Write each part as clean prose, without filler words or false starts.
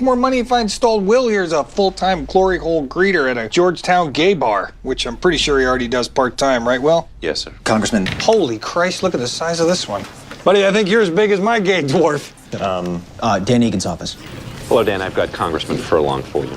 more money if I installed Will here as a full-time glory hole greeter at a Georgetown gay bar, which I'm pretty sure he already does part-time, right, Will? Yes, sir. Congressman. Holy Christ, look at the size of this one. Buddy, I think you're as big as my gay dwarf. Dan Egan's office. Hello, Dan. I've got Congressman Furlong for you.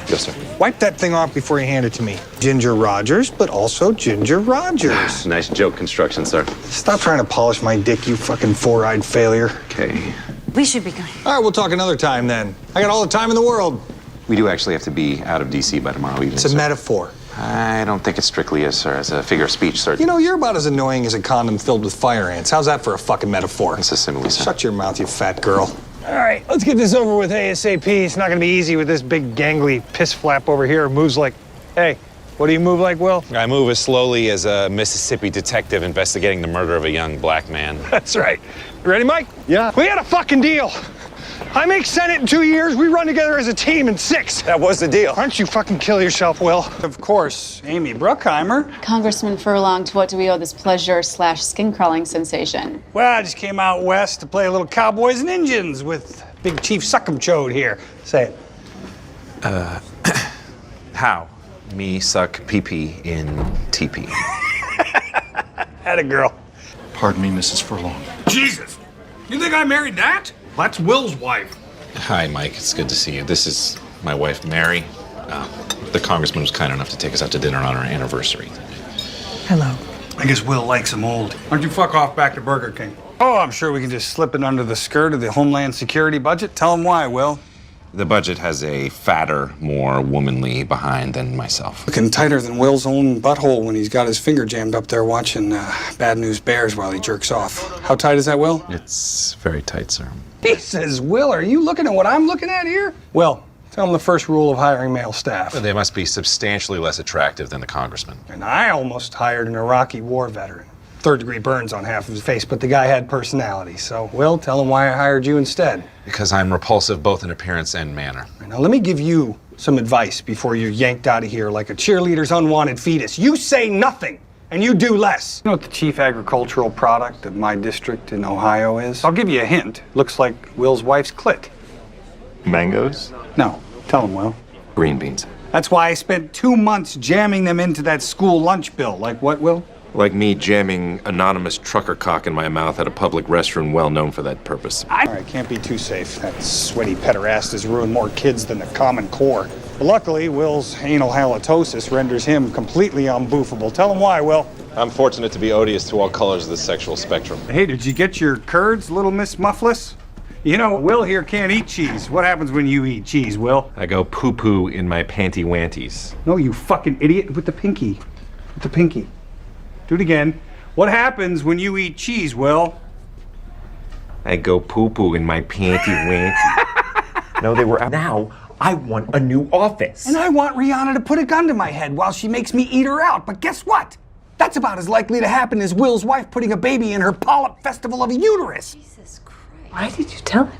Yes, sir. Wipe that thing off before you hand it to me. Ginger Rogers, but also Ginger Rogers. Nice joke construction, sir. Stop trying to polish my dick, you fucking four-eyed failure. Okay. We should be going. All right, we'll talk another time then. I got all the time in the world. We do actually have to be out of D.C. by tomorrow evening, It's a sir. metaphor. I don't think it strictly is, sir. As a figure of speech, sir. You know, you're about as annoying as a condom filled with fire ants. How's that for a fucking metaphor? It's a simile, sir. Shut your mouth, you fat girl. All right, let's get this over with ASAP. It's not gonna be easy with this big gangly piss flap over here who moves like, hey, what do you move like, Will? I move as slowly as a Mississippi detective investigating the murder of a young black man. That's right. You ready, Mike? Yeah. We had a fucking deal. I make Senate in 2 years. We run together as a team in 6. That was the deal. Why don't you fucking kill yourself, Will? Of course, Amy Bruckheimer. Congressman Furlong, to what do we owe this pleasure/skin-crawling sensation? Well, I just came out west to play a little Cowboys and Indians with Big Chief Suckumchode here. Say it. How? Me suck pee-pee in TP. Atta girl. Pardon me, Mrs. Furlong. Jesus! You think I married that? That's Will's wife. Hi, Mike. It's good to see you. This is my wife, Mary. The congressman was kind enough to take us out to dinner on our anniversary. Hello. I guess Will likes him old. Why don't you fuck off back to Burger King? Oh, I'm sure we can just slip it under the skirt of the Homeland Security budget. Tell him why, Will. The budget has a fatter, more womanly behind than myself. Looking tighter than Will's own butthole when he's got his finger jammed up there watching Bad News Bears while he jerks off. How tight is that, Will? It's very tight, sir. He says, Will, are you looking at what I'm looking at here? Will, tell him the first rule of hiring male staff. They must be substantially less attractive than the congressman. And I almost hired an Iraqi war veteran. Third-degree burns on half of his face, but the guy had personality. So, Will, tell him why I hired you instead. Because I'm repulsive both in appearance and manner. Now, let me give you some advice before you're yanked out of here like a cheerleader's unwanted fetus. You say nothing, and you do less. You know what the chief agricultural product of my district in Ohio is? I'll give you a hint. Looks like Will's wife's clit. Mangoes? No, tell him, Will. Green beans. That's why I spent 2 months jamming them into that school lunch bill. Like what, Will? Like me jamming anonymous trucker cock in my mouth at a public restroom well known for that purpose. All right, can't be too safe. That sweaty pederast has ruined more kids than the Common Core. But luckily, Will's anal halitosis renders him completely unboofable. Tell him why, Will. I'm fortunate to be odious to all colors of the sexual spectrum. Hey, did you get your curds, little Miss Muffless? You know, Will here can't eat cheese. What happens when you eat cheese, Will? I go poo-poo in my panty wanties. No, you fucking idiot. With the pinky. With the pinky. Do it again. What happens when you eat cheese, Will? I go poo-poo in my panty wanties. No, they were out. Now, I want a new office. And I want Rihanna to put a gun to my head while she makes me eat her out. But guess what? That's about as likely to happen as Will's wife putting a baby in her polyp festival of a uterus. Jesus Christ. Why did you tell him?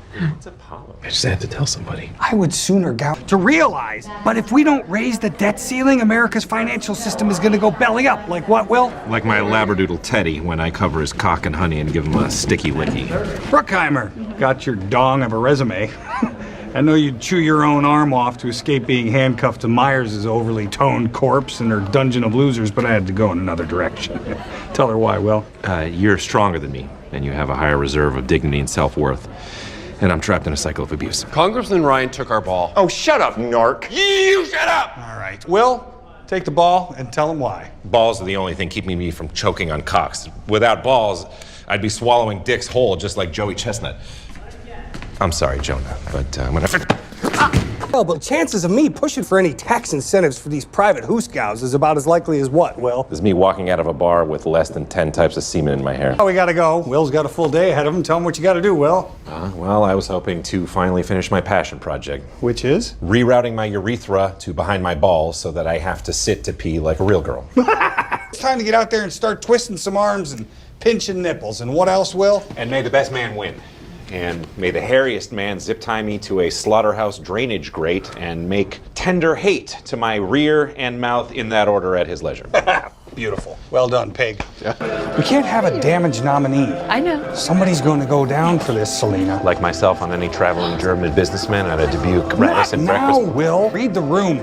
I just had to tell somebody. I would sooner go to realize, but if we don't raise the debt ceiling, America's financial system is gonna go belly up. Like what, Will? Like my labradoodle Teddy when I cover his cock in honey and give him a sticky licky. Bruckheimer, got your dong of a resume. I know you'd chew your own arm off to escape being handcuffed to Myers' overly toned corpse in her dungeon of losers, but I had to go in another direction. Tell her why, Will. You're stronger than me, and you have a higher reserve of dignity and self-worth. And I'm trapped in a cycle of abuse. Congressman Ryan took our ball. Oh, shut up, narc. You shut up! All right. Will, take the ball and tell him why. Balls are the only thing keeping me from choking on cocks. Without balls, I'd be swallowing dicks whole, just like Joey Chestnut. I'm sorry, Jonah, but when Well, but chances of me pushing for any tax incentives for these private hoosgows is about as likely as what, Will? Is me walking out of a bar with less than 10 types of semen in my hair. Oh, we gotta go. Will's got a full day ahead of him. Tell him what you gotta do, Will. Well, I was hoping to finally finish my passion project. Which is? rerouting my urethra to behind my balls so that I have to sit to pee like a real girl. It's time to get out there and start twisting some arms and pinching nipples. And what else, Will? And may the best man win. And may the hairiest man zip tie me to a slaughterhouse drainage grate and make tender hate to my rear and mouth in that order at his leisure. Beautiful. Well done, Pig. We can't have a damaged nominee. I know. Somebody's going to go down for this, Selena. Like myself on any traveling German businessman at a Dubuque Not Radisson now, breakfast. Will. Read the room.